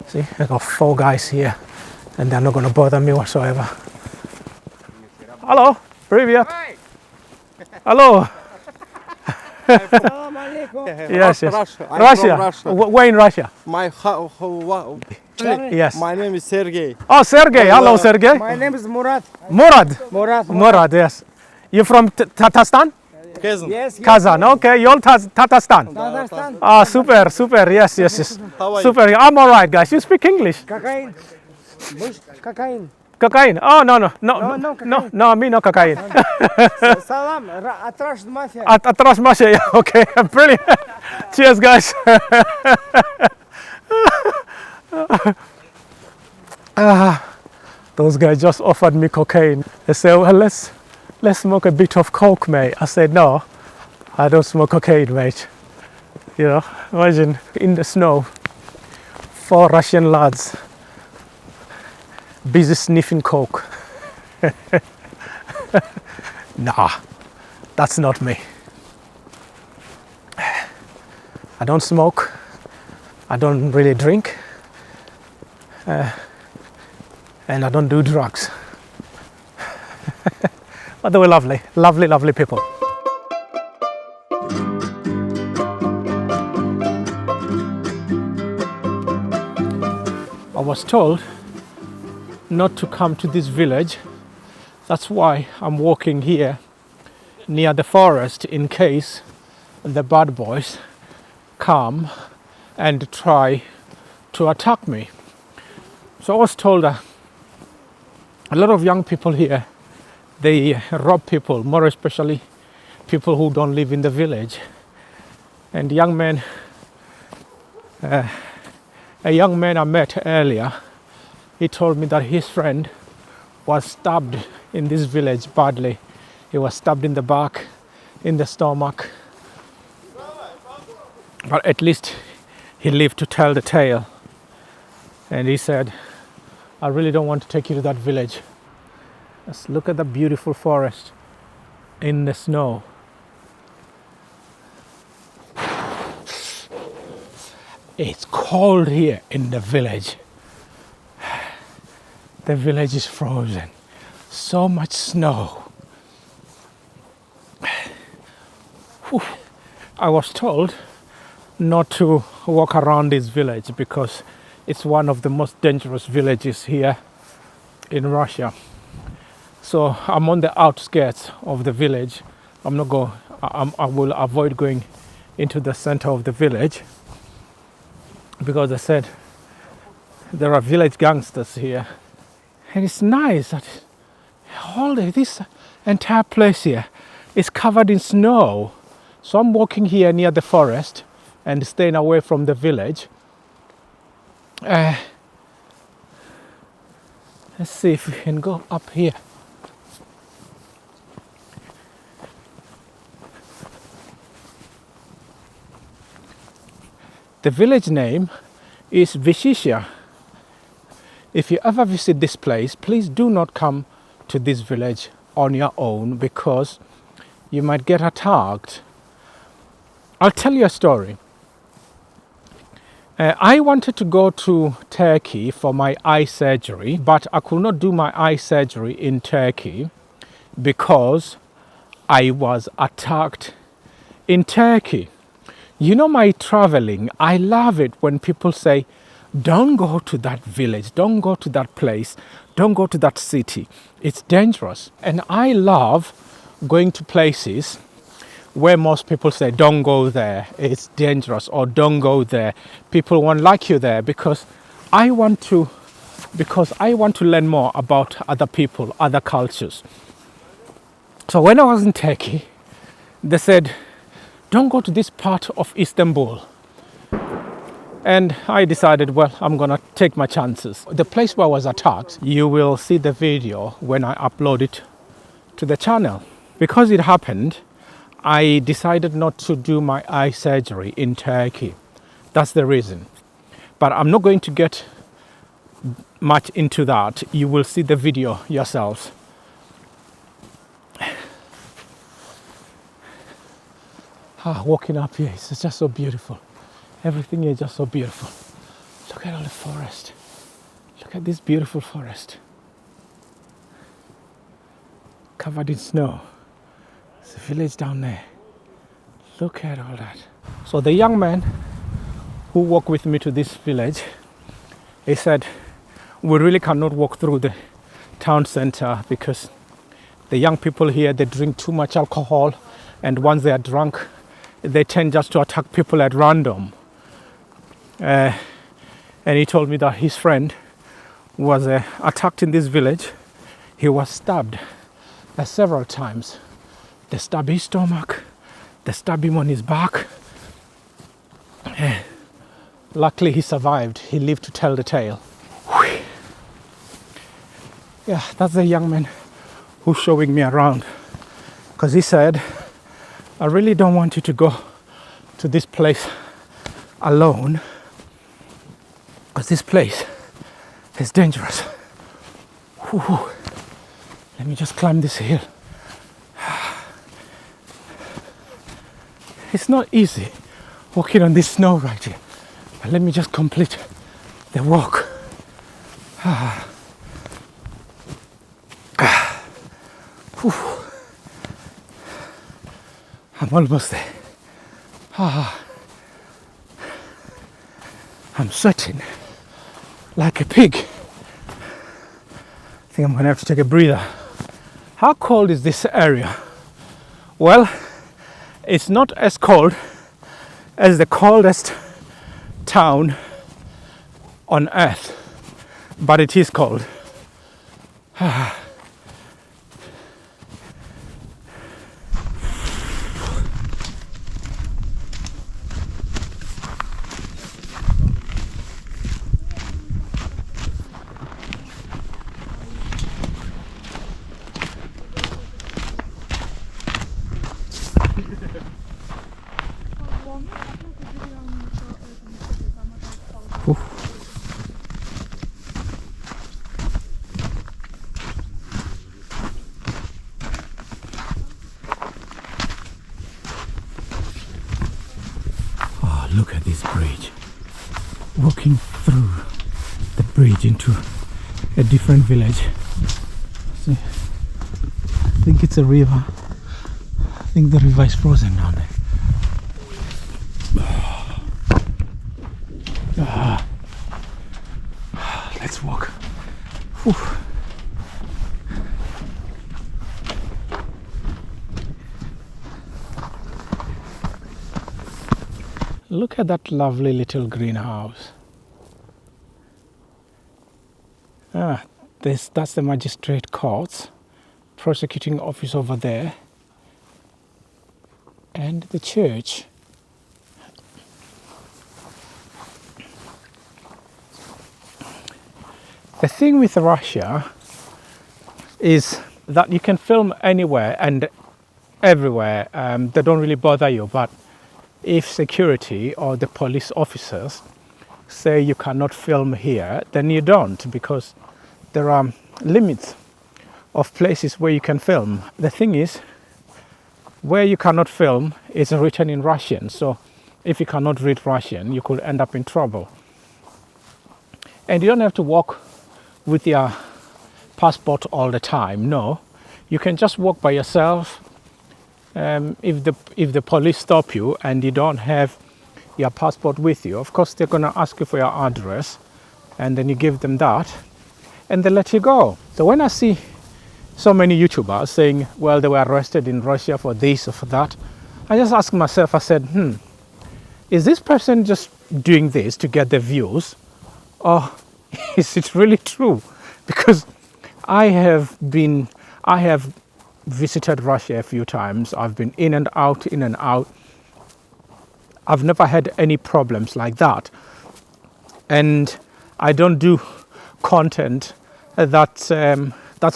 See, I got 4 guys here, and they're not going to bother me whatsoever. Hello, привет. Hello. Yes, yes. Russia. Where in Russia? Yes. My name is Sergey. Oh, Sergey. Hello, Sergey. My name is Murat. Murad, yes. You from Tatarstan? Kazan. Yes. Kazan. Okay, you're Tatarstan. Tatarstan. Ah, super, super. Yes, yes, yes. How are Super. I'm all right, guys. You speak English? Cocaine. Cocaine. Cocaine? Oh, no, me no cocaine. Salam. Atrash mafia. Atrás Masha, yeah, okay, brilliant. Cheers, guys. Those guys just offered me cocaine. They said, well, let's smoke a bit of coke, mate. I said, no, I don't smoke cocaine, mate. You know, imagine in the snow, 4 Russian lads busy sniffing coke. Nah, that's not me. I don't smoke. I don't really drink. And I don't do drugs. But they were lovely, lovely, lovely people. I was told not to come to this village. That's why I'm walking here near the forest in case the bad boys come and try to attack me. So I was told that a lot of young people here, they rob people, more especially people who don't live in the village. And a young man I met earlier, he told me that his friend was stabbed in this village badly. He was stabbed in the back, in the stomach. But at least he lived to tell the tale. And he said, I really don't want to take you to that village. Let's look at the beautiful forest in the snow. It's cold here in the village. The village is frozen. So much snow. Whew. I was told not to walk around this village because it's one of the most dangerous villages here in Russia. So I'm on the outskirts of the village. I will avoid going into the center of the village because they said there are village gangsters here. And it's nice that this entire place here is covered in snow. So I'm walking here near the forest and staying away from the village. Let's see if we can go up here. The village name is Vishisha. If you ever visit this place, please do not come to this village on your own because you might get attacked. I'll tell you a story. I wanted to go to Turkey for my eye surgery, but I could not do my eye surgery in Turkey because I was attacked in Turkey. You know, my traveling, I love it when people say, don't go to that village, don't go to that place, don't go to that city. It's dangerous. And I love going to places where most people say, don't go there, it's dangerous, or don't go there. People won't like you there because I want to learn more about other people, other cultures. So when I was in Turkey, they said, don't go to this part of Istanbul. And I decided, well, I'm gonna take my chances. The place where I was attacked, you will see the video when I upload it to the channel. Because it happened, I decided not to do my eye surgery in Turkey. That's the reason. But I'm not going to get much into that. You will see the video yourselves. Walking up here, it's just so beautiful. Everything is just so beautiful. Look at all the forest. Look at this beautiful forest. Covered in snow. There's a village down there. Look at all that. So the young man who walked with me to this village, he said, we really cannot walk through the town center because the young people here, they drink too much alcohol, and once they are drunk, they tend just to attack people at random. And he told me that his friend was attacked in this village. He was stabbed several times. They stabbed his stomach, they stabbed him on his back. Luckily he survived. He lived to tell the tale. Yeah, that's the young man who's showing me around, because he said, I really don't want you to go to this place alone, because this place is dangerous. Whew. Let me just climb this hill. It's not easy walking on this snow right here, but let me just complete the walk. Whew. I'm almost there. I'm sweating like a pig. I think I'm gonna have to take a breather. How cold is this area? Well, it's not as cold as the coldest town on earth, but it is cold. Oh, look at this bridge. Walking through the bridge into a different village. See, I think it's a river. I think the river is frozen down there. Let's walk. Whew. Look at that lovely little greenhouse. That's the magistrate courts, prosecuting office over there, and the church. The thing with Russia is that you can film anywhere and everywhere. They don't really bother you, but if security or the police officers say you cannot film here, then you don't, because there are limits of places where you can film. The thing is, where you cannot film is written in Russian, so if you cannot read Russian, you could end up in trouble. And you don't have to walk with your passport all the time. No, you can just walk by yourself. If the police stop you and you don't have your passport with you, of course they're gonna ask you for your address, and then you give them that, and they let you go. So when I see so many YouTubers saying, well, they were arrested in Russia for this or for that, I just ask myself, I said, is this person just doing this to get the views, or is it really true? Because I have visited Russia a few times. I've been in and out. I've never had any problems like that. And I don't do content that's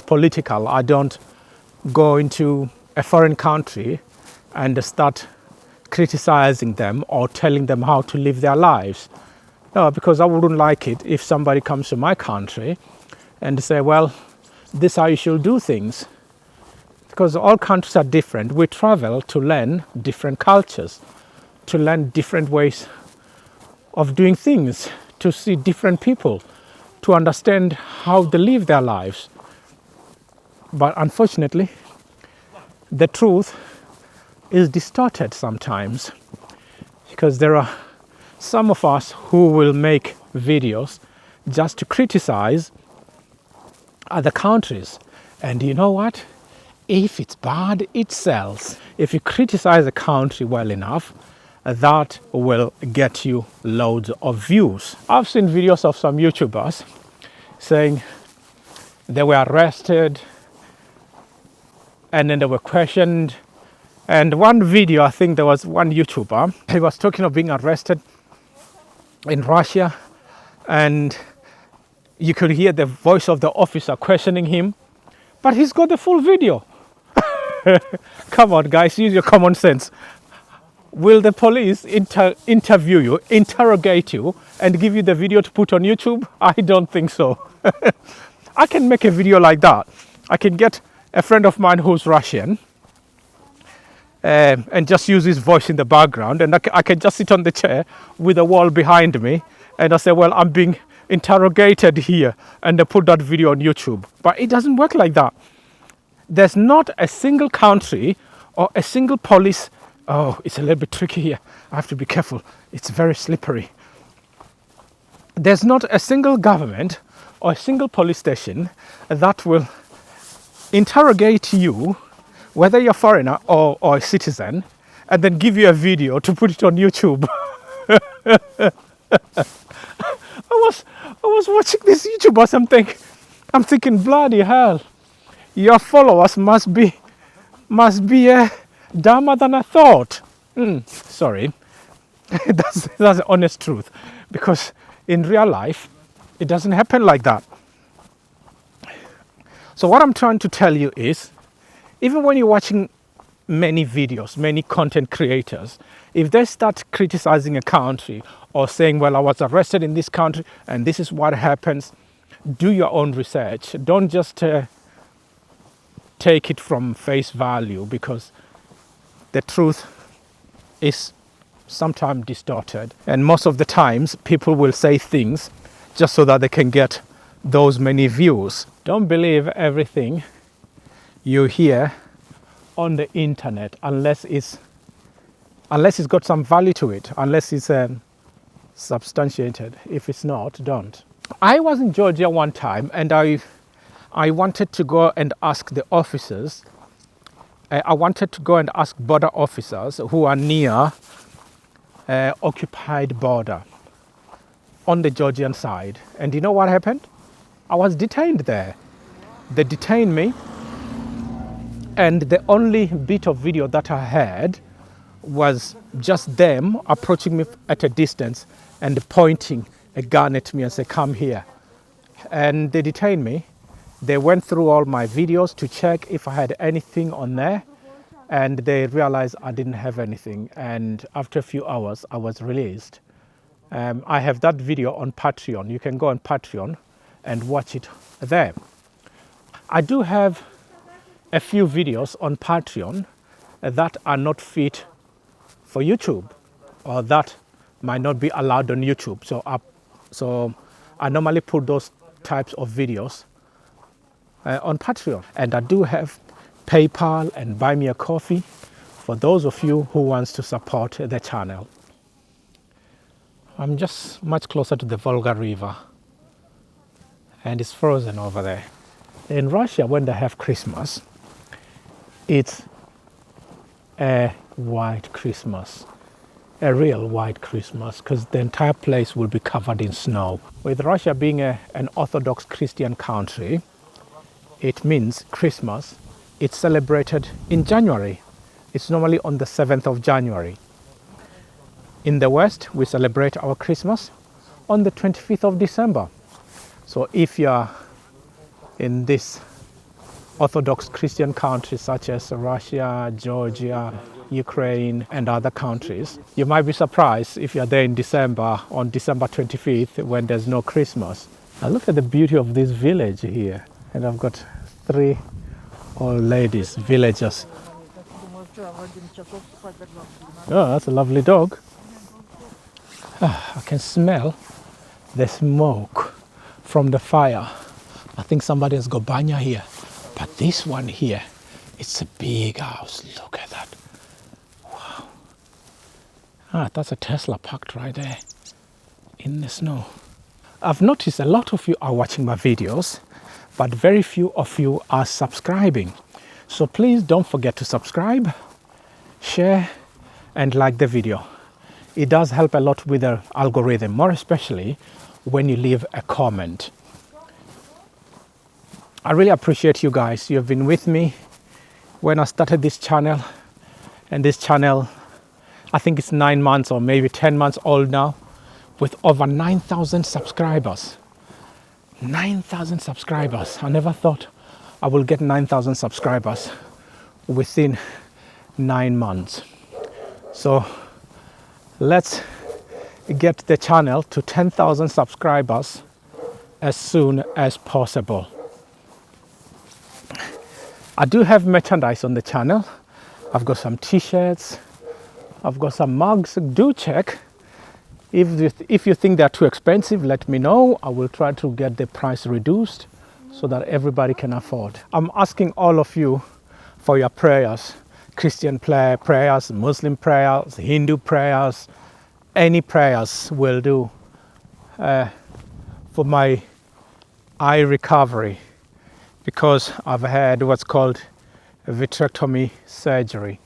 political. I don't go into a foreign country and start criticizing them or telling them how to live their lives. No, because I wouldn't like it if somebody comes to my country and say, well, this is how you should do things. Because all countries are different. We travel to learn different cultures, to learn different ways of doing things, to see different people, to understand how they live their lives. But unfortunately, the truth is distorted sometimes, because there are some of us who will make videos just to criticize other countries. And you know what? If it's bad, it sells. If you criticize a country well enough, that will get you loads of views. I've seen videos of some YouTubers saying they were arrested and then they were questioned. And one video, I think there was one YouTuber, he was talking of being arrested in Russia, and you could hear the voice of the officer questioning him, but he's got the full video. Come on, guys, use your common sense. Will the police interview you, interrogate you, and give you the video to put on YouTube? I don't think so. I can make a video like that. I can get a friend of mine who's Russian and just use his voice in the background, and I can just sit on the chair with a wall behind me, and I say, well, I'm being interrogated here, and they put that video on YouTube. But it doesn't work like that. There's not a single country or a single police. Oh, it's a little bit tricky here. I have to be careful. It's very slippery. There's not a single government or a single police station that will interrogate you, whether you're a foreigner or a citizen, and then give you a video to put it on YouTube. I was watching this YouTuber, I'm thinking, bloody hell, your followers must be dumber than I thought. Sorry, that's the honest truth, because in real life, it doesn't happen like that. So what I'm trying to tell you is, even when you're watching many videos, many content creators, if they start criticizing a country or saying, well, I was arrested in this country and this is what happens, do your own research. Don't just take it from face value, because the truth is sometimes distorted. And most of the times, people will say things just so that they can get those many views. Don't believe everything you hear on the internet unless it's got some value to it, unless it's substantiated. If it's not, don't. I was in Georgia one time, and I wanted to go and ask the officers. I wanted to go and ask border officers who are near occupied border on the Georgian side. And you know what happened? I was detained there. They detained me, and the only bit of video that I had was just them approaching me at a distance and pointing a gun at me and say, come here. And they detained me. They went through all my videos to check if I had anything on there, and they realized I didn't have anything. And after a few hours, I was released. I have that video on Patreon. You can go on Patreon and watch it there. I do have a few videos on Patreon that are not fit for YouTube, or that might not be allowed on YouTube. So I normally put those types of videos on Patreon. And I do have PayPal and Buy Me a Coffee for those of you who wants to support the channel. I'm just much closer to the Volga River, and it's frozen over there. In Russia, when they have Christmas, it's a white Christmas, a real white Christmas, because the entire place will be covered in snow. With Russia being an Orthodox Christian country, it means Christmas, it's celebrated in January. It's normally on the 7th of January. In the West, we celebrate our Christmas on the 25th of December. So if you're in this Orthodox Christian countries such as Russia, Georgia, Ukraine, and other countries, you might be surprised if you're there in December, on December 25th, when there's no Christmas. Now look at the beauty of this village here. And I've got 3 old ladies, villagers. Oh, that's a lovely dog. I can smell the smoke from the fire. I think somebody has got banya here. But this one here, it's a big house. Look at that. Wow. Ah, that's a Tesla parked right there in the snow. I've noticed a lot of you are watching my videos, but very few of you are subscribing. So please don't forget to subscribe, share, and like the video. It does help a lot with the algorithm, more especially when you leave a comment. I really appreciate you guys. You have been with me when I started this channel, and this channel, I think it's 9 months or maybe 10 months old now, with over 9,000 subscribers. 9,000 subscribers. I never thought I will get 9,000 subscribers within 9 months. So let's get the channel to 10,000 subscribers as soon as possible. I do have merchandise on the channel. I've got some t-shirts, I've got some mugs. Do check. If you think they're too expensive, let me know. I will try to get the price reduced so that everybody can afford. I'm asking all of you for your prayers. Christian prayers, Muslim prayers, Hindu prayers, any prayers will do for my eye recovery, because I've had what's called a vitrectomy surgery.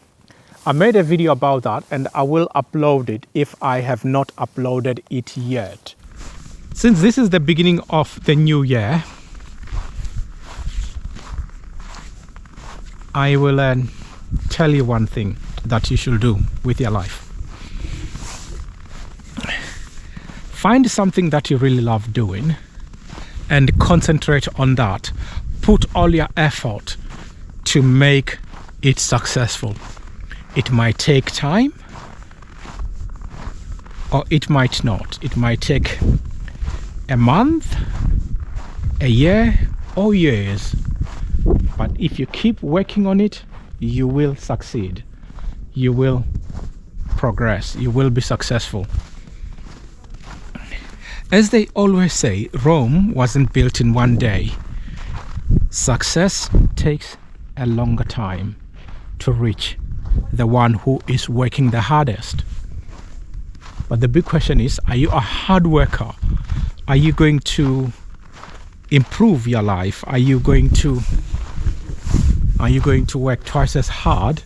I made a video about that and I will upload it if I have not uploaded it yet. Since this is the beginning of the new year, I will tell you one thing that you should do with your life. Find something that you really love doing and concentrate on that. Put all your effort to make it successful. It might take time or it might not. It might take a month, a year, or years. But if you keep working on it, you will succeed. You will progress. You will be successful. As they always say, Rome wasn't built in one day. Success takes a longer time to reach the one who is working the hardest. But the big question is, are you a hard worker? Are you going to improve your life? Are you going to work twice as hard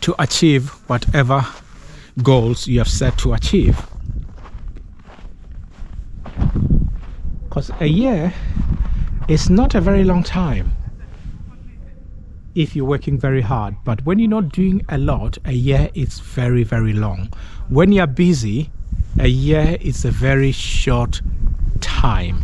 to achieve whatever goals you have set to achieve? Because a year is not a very long time if you're working very hard. But when you're not doing a lot, a year is very, very long. When you're busy, a year is a very short time.